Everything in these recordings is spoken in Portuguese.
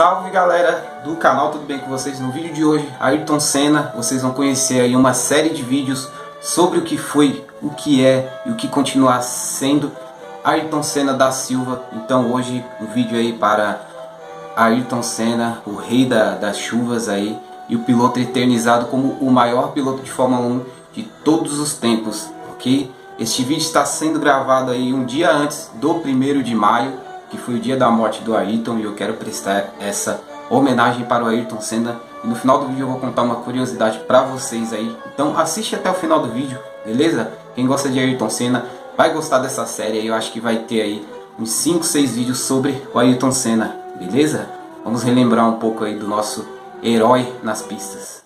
Salve galera do canal, tudo bem com vocês? No vídeo de hoje, Ayrton Senna, vocês vão conhecer aí uma série de vídeos sobre o que foi, o que é e o que continuar sendo Ayrton Senna da Silva. Então hoje um vídeo aí para Ayrton Senna, o rei das chuvas aí, e o piloto eternizado como o maior piloto de Fórmula 1 de todos os tempos, ok? Este vídeo está sendo gravado aí um dia antes do 1º de maio, que foi o dia da morte do Ayrton, e eu quero prestar essa homenagem para o Ayrton Senna. E no final do vídeo eu vou contar uma curiosidade para vocês aí. Então assiste até o final do vídeo, beleza? Quem gosta de Ayrton Senna vai gostar dessa série aí. Eu acho que vai ter aí uns 5, 6 vídeos sobre o Ayrton Senna, beleza? Vamos relembrar um pouco aí do nosso herói nas pistas.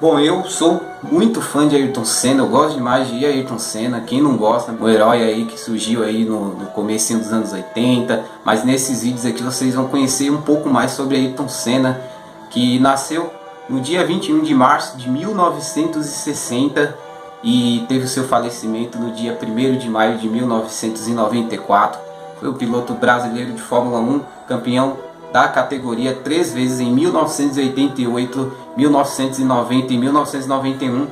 Bom, eu sou muito fã de Ayrton Senna, eu gosto demais de Ayrton Senna. Quem não gosta, o herói aí que surgiu aí no comecinho dos anos 80. Mas nesses vídeos aqui vocês vão conhecer um pouco mais sobre Ayrton Senna, que nasceu no dia 21 de março de 1960 e teve o seu falecimento no dia 1º de maio de 1994. Foi o piloto brasileiro de Fórmula 1, campeão da categoria 3 vezes em 1988, 1990 e 1991.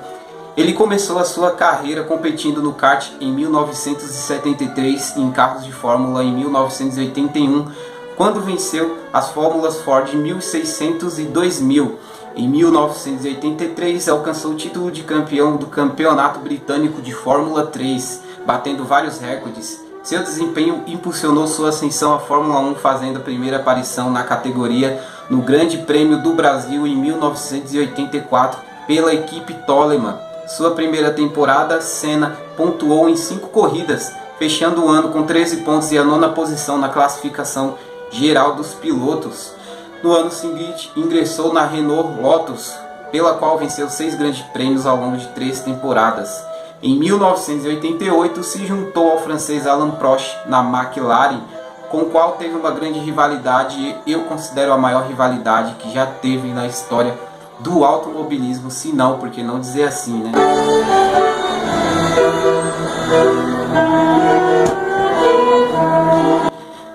Ele começou a sua carreira competindo no kart em 1973 e em carros de Fórmula em 1981, quando venceu as Fórmulas Ford 1600 e 2000. Em 1983 alcançou o título de campeão do Campeonato Britânico de Fórmula 3, batendo vários recordes. Seu desempenho impulsionou sua ascensão à Fórmula 1, fazendo a primeira aparição na categoria no Grande Prêmio do Brasil em 1984 pela equipe Toleman. Sua primeira temporada, Senna pontuou em 5 corridas, fechando o ano com 13 pontos e a 9ª posição na classificação geral dos pilotos. No ano seguinte, ingressou na Renault Lotus, pela qual venceu 6 grandes prêmios ao longo de 3 temporadas. Em 1988 se juntou ao francês Alain Prost na McLaren, com o qual teve uma grande rivalidade, eu considero a maior rivalidade que já teve na história do automobilismo, se não, porque não dizer assim, né?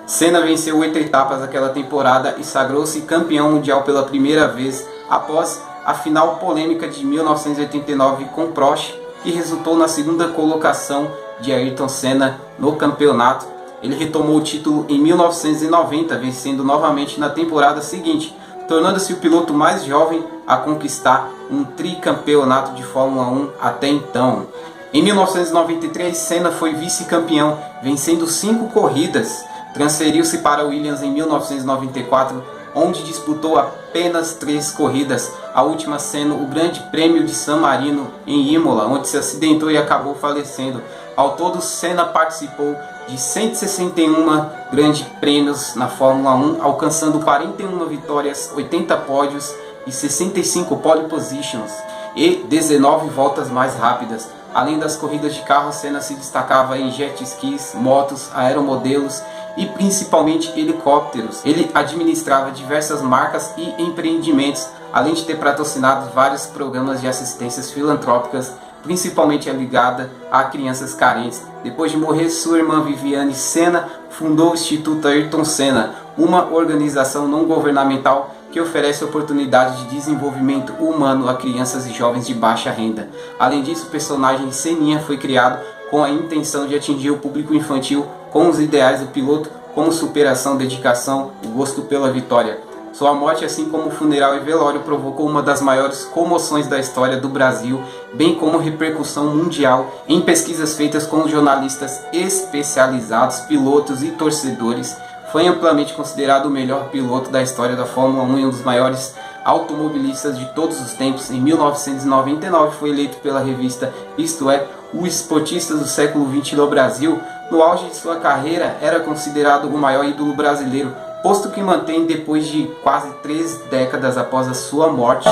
Senna venceu 8 etapas daquela temporada e sagrou-se campeão mundial pela primeira vez após a final polêmica de 1989 com Prost, que resultou na 2ª colocação de Ayrton Senna no campeonato. Ele retomou o título em 1990, vencendo novamente na temporada seguinte, tornando-se o piloto mais jovem a conquistar um tricampeonato de Fórmula 1 até então. Em 1993, Senna foi vice-campeão, vencendo 5 corridas. Transferiu-se para Williams em 1994, onde disputou apenas 3 corridas, a última sendo o Grande Prêmio de San Marino em Imola, onde se acidentou e acabou falecendo. Ao todo, Senna participou de 161 grandes prêmios na Fórmula 1, alcançando 41 vitórias, 80 pódios e 65 pole positions e 19 voltas mais rápidas. Além das corridas de carro, Senna se destacava em jet skis, motos, aeromodelos e principalmente helicópteros. Ele administrava diversas marcas e empreendimentos, além de ter patrocinado vários programas de assistências filantrópicas, principalmente ligada a crianças carentes. Depois de morrer sua irmã Viviane, Senna fundou o Instituto Ayrton Senna, uma organização não governamental que oferece oportunidades de desenvolvimento humano a crianças e jovens de baixa renda. Além disso, o personagem Senninha foi criado com a intenção de atingir o público infantil com os ideais do piloto, como superação, dedicação, o gosto pela vitória. Sua morte, assim como o funeral e velório, provocou uma das maiores comoções da história do Brasil, bem como repercussão mundial em pesquisas feitas com jornalistas especializados, pilotos e torcedores. Foi amplamente considerado o melhor piloto da história da Fórmula 1 e um dos maiores automobilistas de todos os tempos. Em 1999 foi eleito pela revista Isto É, o esportista do século XX no Brasil. No auge de sua carreira, era considerado o maior ídolo brasileiro, posto que mantém depois de quase 3 décadas após a sua morte.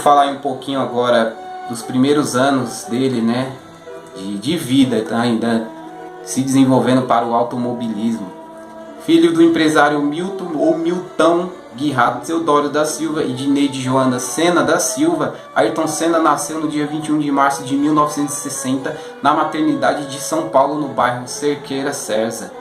falar um pouquinho agora dos primeiros anos dele, né, de vida, tá ainda se desenvolvendo para o automobilismo. Filho do empresário Milton Guirado Teodoro da Silva e de Neide Joana Senna da Silva, Ayrton Senna nasceu no dia 21 de março de 1960 na maternidade de São Paulo, no bairro Cerqueira Cerza.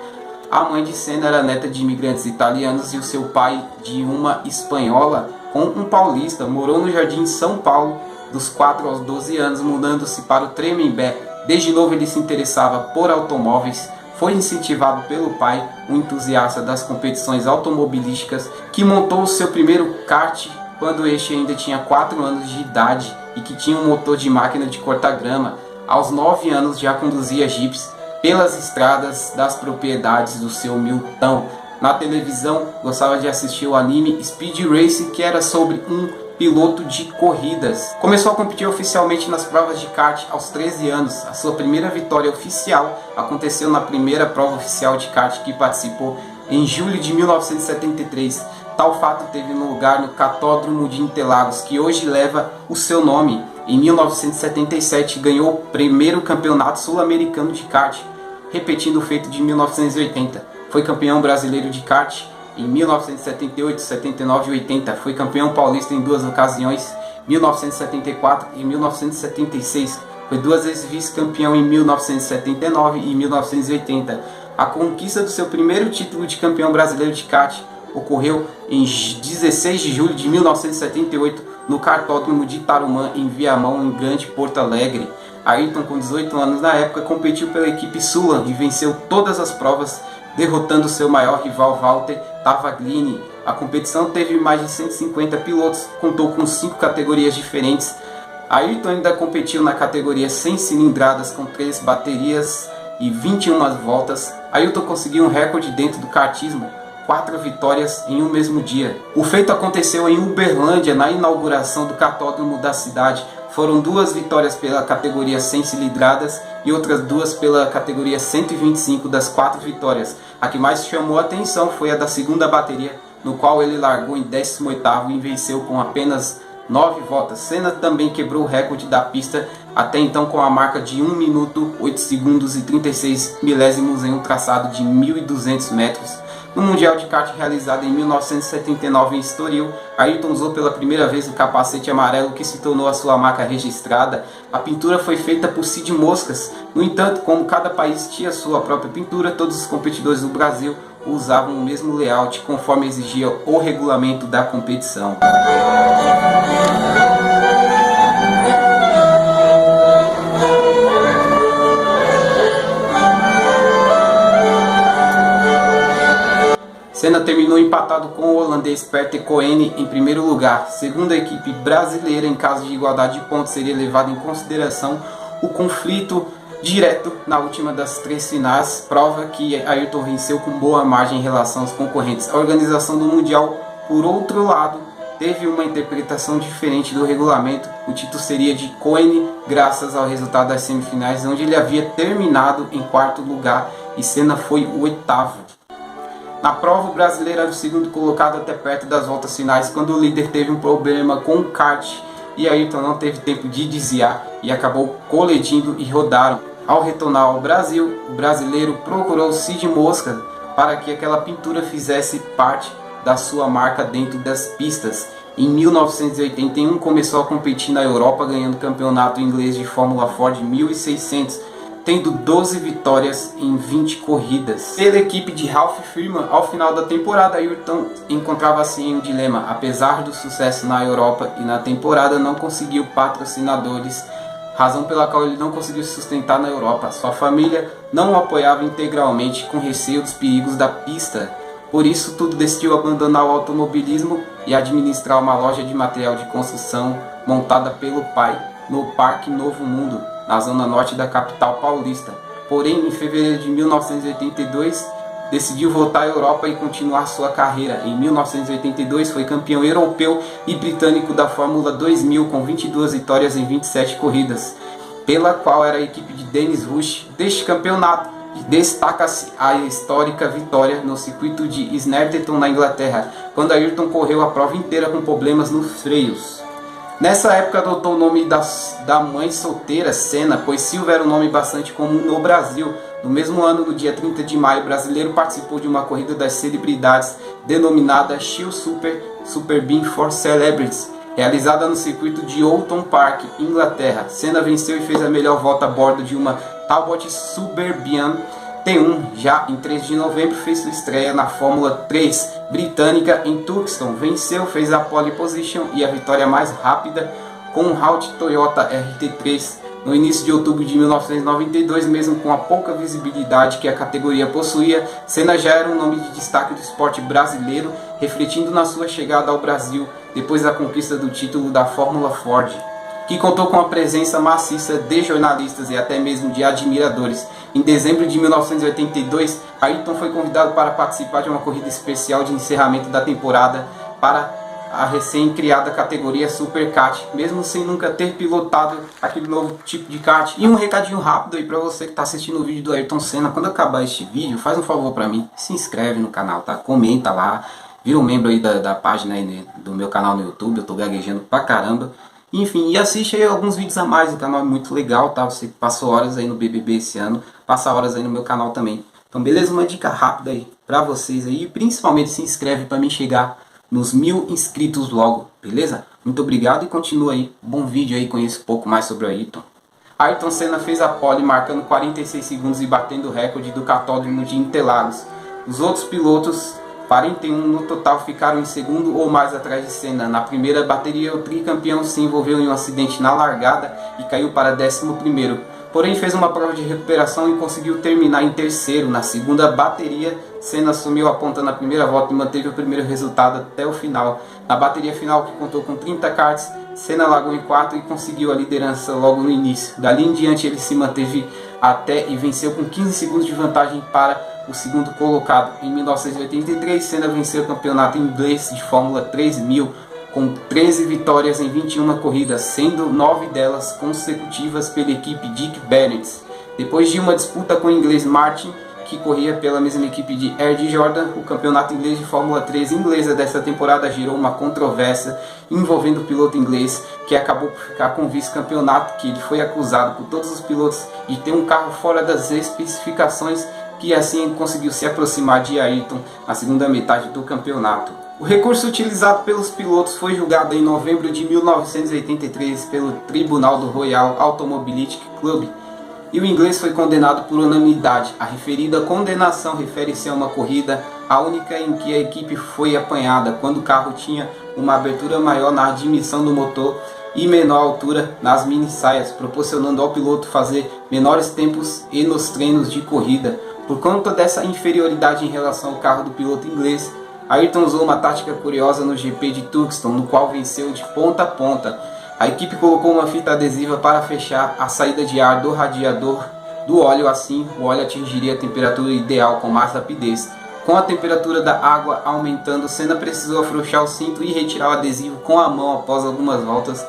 A mãe de Senna era neta de imigrantes italianos e o seu pai de uma espanhola com um paulista. Morou no Jardim São Paulo dos 4 aos 12 anos, mudando-se para o Tremembé. Desde novo ele se interessava por automóveis. Foi incentivado pelo pai, um entusiasta das competições automobilísticas, que montou o seu primeiro kart quando este ainda tinha 4 anos de idade e que tinha um motor de máquina de cortar grama. Aos 9 anos já conduzia jipes pelas estradas das propriedades do seu Milton. Na televisão, gostava de assistir o anime Speed Race, que era sobre um piloto de corridas. Começou a competir oficialmente nas provas de kart aos 13 anos. A sua primeira vitória oficial aconteceu na primeira prova oficial de kart que participou em julho de 1973. Tal fato teve lugar no Cartódromo de Interlagos, que hoje leva o seu nome. Em 1977 ganhou o primeiro campeonato sul-americano de kart, repetindo o feito de 1980. Foi campeão brasileiro de kart em 1978, 79 e 80. Foi campeão paulista em 2 ocasiões, 1974 e 1976. Foi 2 vezes vice-campeão em 1979 e 1980. A conquista do seu primeiro título de campeão brasileiro de kart ocorreu em 16 de julho de 1978 no Cartódromo de Tarumã, em Viamão, em Grande Porto Alegre. Ayrton, com 18 anos na época, competiu pela equipe Sula e venceu todas as provas, derrotando seu maior rival Walter Tavaglini. A competição teve mais de 150 pilotos, contou com 5 categorias diferentes. Ayrton ainda competiu na categoria 100 cilindradas com 3 baterias e 21 voltas. Ayrton conseguiu um recorde dentro do kartismo, 4 vitórias em um mesmo dia. O feito aconteceu em Uberlândia, na inauguração do cartódromo da cidade. Foram 2 vitórias pela categoria 100 cilindradas e outras 2 pela categoria 125 das 4 vitórias. A que mais chamou a atenção foi a da segunda bateria, no qual ele largou em 18º e venceu com apenas 9 voltas. Senna também quebrou o recorde da pista, até então com a marca de 1 minuto, 8 segundos e 36 milésimos em um traçado de 1.200 metros. No Mundial de Kart realizado em 1979 em Estoril, Ayrton usou pela primeira vez o capacete amarelo, que se tornou a sua marca registrada. A pintura foi feita por Cid Moscas. No entanto, como cada país tinha sua própria pintura, todos os competidores do Brasil usavam o mesmo layout, conforme exigia o regulamento da competição. Senna terminou empatado com o holandês Peter Koenen em primeiro lugar. Segundo a equipe brasileira, em caso de igualdade de pontos, seria levado em consideração o conflito direto na última das 3 finais, prova que Ayrton venceu com boa margem em relação aos concorrentes. A organização do Mundial, por outro lado, teve uma interpretação diferente do regulamento. O título seria de Koenen, graças ao resultado das semifinais, onde ele havia terminado em 4º lugar e Senna foi o 8º. Na prova, o brasileiro era o 2º colocado até perto das voltas finais, quando o líder teve um problema com o kart e Ayrton não teve tempo de desviar e acabou colidindo e rodaram. Ao retornar ao Brasil, o brasileiro procurou Cid Mosca para que aquela pintura fizesse parte da sua marca dentro das pistas. Em 1981 começou a competir na Europa, ganhando o campeonato inglês de Fórmula Ford 1600, tendo 12 vitórias em 20 corridas. Pela equipe de Ralf Firman, ao final da temporada, Ayrton encontrava-se em um dilema. Apesar do sucesso na Europa e na temporada, não conseguiu patrocinadores, razão pela qual ele não conseguiu se sustentar na Europa. Sua família não o apoiava integralmente, com receio dos perigos da pista. Por isso, tudo decidiu abandonar o automobilismo e administrar uma loja de material de construção montada pelo pai no Parque Novo Mundo, na zona norte da capital paulista. Porém, em fevereiro de 1982, decidiu voltar à Europa e continuar sua carreira. Em 1982, foi campeão europeu e britânico da Fórmula 2000, com 22 vitórias em 27 corridas, pela qual era a equipe de Dennis Rush. Deste campeonato, destaca-se a histórica vitória no circuito de Snetterton, na Inglaterra, quando Ayrton correu a prova inteira com problemas nos freios. Nessa época adotou o nome da mãe solteira, Senna, pois Silva era um nome bastante comum no Brasil. No mesmo ano, no dia 30 de maio, o brasileiro participou de uma corrida das celebridades denominada Shield Super Bean for Celebrities, realizada no circuito de Oulton Park, Inglaterra. Senna venceu e fez a melhor volta a bordo de uma Talbot Suburban T1. Já em 3 de novembro fez sua estreia na Fórmula 3 britânica em Turkeston. Venceu, fez a pole position e a vitória mais rápida com um Audi Toyota RT3. No início de outubro de 1992, mesmo com a pouca visibilidade que a categoria possuía, Senna já era um nome de destaque do esporte brasileiro, refletindo na sua chegada ao Brasil depois da conquista do título da Fórmula Ford, que contou com a presença maciça de jornalistas e até mesmo de admiradores. Em dezembro de 1982, Ayrton foi convidado para participar de uma corrida especial de encerramento da temporada para a recém-criada categoria Super Kart, mesmo sem nunca ter pilotado aquele novo tipo de kart. E um recadinho rápido aí para você que está assistindo o vídeo do Ayrton Senna: quando acabar este vídeo, faz um favor para mim, se inscreve no canal, tá? Comenta lá, vira um membro aí da página aí do meu canal no YouTube, eu tô gaguejando pra caramba. Enfim, e assiste aí alguns vídeos a mais, o canal é muito legal, tá? Você passou horas aí no BBB esse ano, passa horas aí no meu canal também. Então beleza, uma dica rápida aí pra vocês aí, e principalmente se inscreve pra mim chegar nos 1000 inscritos logo, beleza? Muito obrigado e continua aí, bom vídeo aí, conheça um pouco mais sobre o Ayrton. Ayrton Senna fez a pole marcando 46 segundos e batendo o recorde do cartódromo de Interlagos. Os outros pilotos, 41 no total, ficaram em segundo ou mais atrás de Senna. Na primeira bateria, o tricampeão se envolveu em um acidente na largada e caiu para 11º. Porém, fez uma prova de recuperação e conseguiu terminar em terceiro. Na segunda bateria, Senna assumiu a ponta na primeira volta e manteve o primeiro resultado até o final. Na bateria final, que contou com 30 karts, Senna largou em quarto e conseguiu a liderança logo no início. Dali em diante, ele se manteve até e venceu com 15 segundos de vantagem para o segundo colocado. Em 1983, Senna venceu o campeonato inglês de Fórmula 3000 com 13 vitórias em 21 corridas, sendo 9 delas consecutivas pela equipe Dick Bennett. Depois de uma disputa com o inglês Martin, que corria pela mesma equipe de Air Jordan, o campeonato inglês de Fórmula 3 inglesa dessa temporada gerou uma controvérsia envolvendo o piloto inglês, que acabou por ficar com o vice-campeonato, que ele foi acusado por todos os pilotos de ter um carro fora das especificações, que assim conseguiu se aproximar de Ayrton na segunda metade do campeonato. O recurso utilizado pelos pilotos foi julgado em novembro de 1983 pelo Tribunal do Royal Automobilistic Club e o inglês foi condenado por unanimidade. A referida condenação refere-se a uma corrida, a única em que a equipe foi apanhada, quando o carro tinha uma abertura maior na admissão do motor e menor altura nas mini saias, proporcionando ao piloto fazer menores tempos e nos treinos de corrida. Por conta dessa inferioridade em relação ao carro do piloto inglês, Ayrton usou uma tática curiosa no GP de Turkeston, no qual venceu de ponta a ponta. A equipe colocou uma fita adesiva para fechar a saída de ar do radiador do óleo, assim o óleo atingiria a temperatura ideal com mais rapidez. Com a temperatura da água aumentando, Senna precisou afrouxar o cinto e retirar o adesivo com a mão após algumas voltas,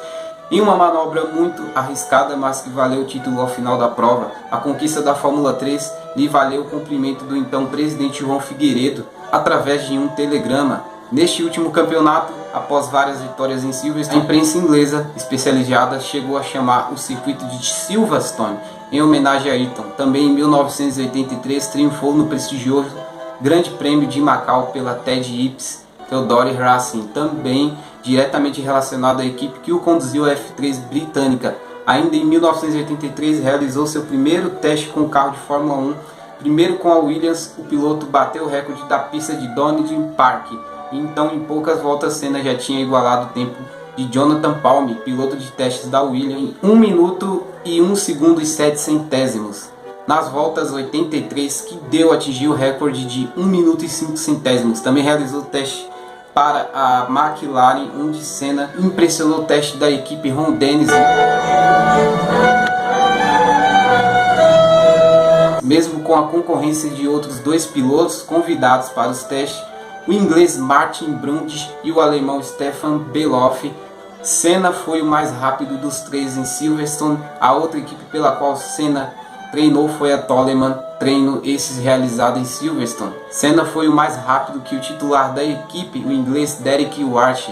em uma manobra muito arriscada, mas que valeu o título ao final da prova. A conquista da Fórmula 3 lhe valeu o cumprimento do então presidente João Figueiredo através de um telegrama. Neste último campeonato, após várias vitórias em Silverstone, a imprensa inglesa especializada chegou a chamar o circuito de Silverstone em homenagem a Ayrton. Também em 1983 triunfou no prestigioso Grande Prêmio de Macau pela Ted Ips Theodore Racing, também diretamente relacionado à equipe que o conduziu a F3 britânica. Ainda em 1983 realizou seu primeiro teste com o carro de Fórmula 1. Primeiro com a Williams, o piloto bateu o recorde da pista de Donington Park. Então, em poucas voltas, Senna já tinha igualado o tempo de Jonathan Palmer, piloto de testes da Williams, em 1 minuto e 1 segundo e 7 centésimos. Nas voltas 83, que deu atingiu o recorde de 1 minuto e 5 centésimos. Também realizou o teste para a McLaren, onde Senna impressionou o teste da equipe Ron Dennis. Mesmo com a concorrência de outros dois pilotos convidados para os testes, o inglês Martin Brundle e o alemão Stefan Beloff, Senna foi o mais rápido dos três em Silverstone. A outra equipe pela qual Senna treinou foi a Toleman, treino esses realizado em Silverstone. Senna foi o mais rápido que o titular da equipe, o inglês Derek Warsh.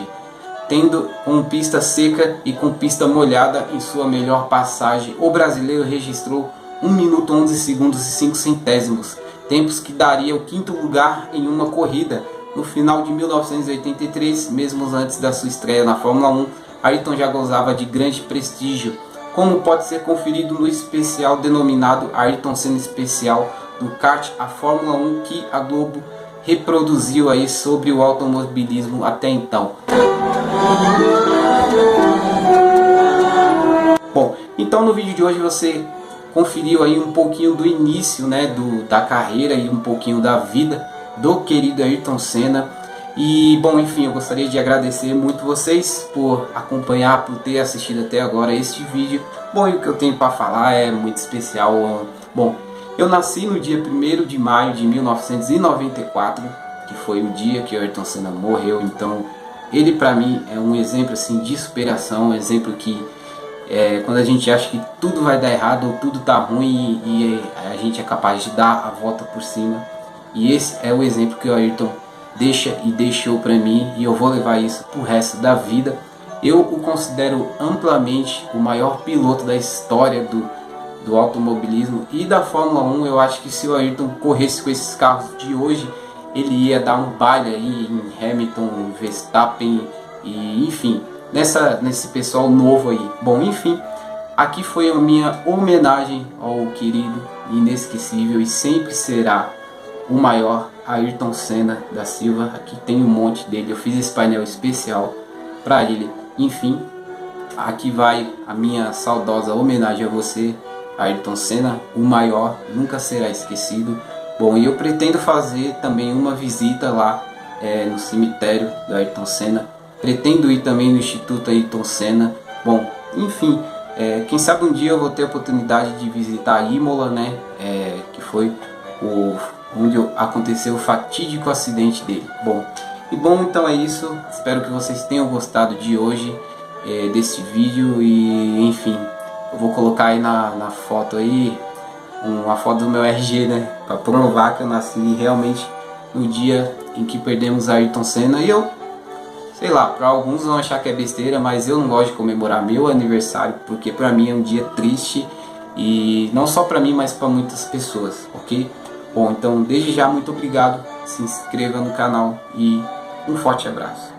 tendo com pista seca e com pista molhada em sua melhor passagem. O brasileiro registrou 1 minuto 11 segundos e 5 centésimos, tempos que daria o 5º lugar em uma corrida. No final de 1983, mesmo antes da sua estreia na Fórmula 1, Ayrton já gozava de grande prestígio, como pode ser conferido no especial denominado Ayrton Senna Especial do kart a Fórmula 1, que a Globo reproduziu aí sobre o automobilismo até então. Bom, então no vídeo de hoje você conferiu aí um pouquinho do início, né, da carreira e um pouquinho da vida do querido Ayrton Senna. E bom, enfim, eu gostaria de agradecer muito vocês por acompanhar, por ter assistido até agora este vídeo. Bom, e o que eu tenho para falar é muito especial. Bom, eu nasci no dia 1º de maio de 1994, que foi o dia que o Ayrton Senna morreu. Então ele para mim é um exemplo assim de superação, um exemplo que quando a gente acha que tudo vai dar errado ou tudo tá ruim e a gente é capaz de dar a volta por cima. E esse é o exemplo que o Ayrton deixa e deixou para mim, e eu vou levar isso pro resto da vida. Eu o considero amplamente o maior piloto da história do automobilismo e da Fórmula 1. Eu acho que se o Ayrton corresse com esses carros de hoje, ele ia dar um baile aí em Hamilton, Verstappen e enfim, nesse pessoal novo aí. Bom, enfim, aqui foi a minha homenagem ao querido, inesquecível e sempre será o maior Ayrton Senna da Silva. Aqui tem um monte dele, eu fiz esse painel especial para ele. Enfim, aqui vai a minha saudosa homenagem a você, Ayrton Senna, o maior, nunca será esquecido. Bom, e eu pretendo fazer também uma visita lá no cemitério do Ayrton Senna. Pretendo ir também no Instituto Ayrton Senna. Bom, enfim, quem sabe um dia eu vou ter a oportunidade de visitar Imola, né? Que foi onde aconteceu o fatídico acidente dele. Bom, então é isso. Espero que vocês tenham gostado de hoje, desse vídeo. E enfim, eu vou colocar aí na foto aí uma foto do meu RG, né, para provar que eu nasci realmente no dia em que perdemos Ayrton Senna. E eu sei lá, para alguns vão achar que é besteira, mas eu não gosto de comemorar meu aniversário, porque para mim é um dia triste, e não só para mim, mas para muitas pessoas, ok? Bom, então desde já muito obrigado, se inscreva no canal e um forte abraço.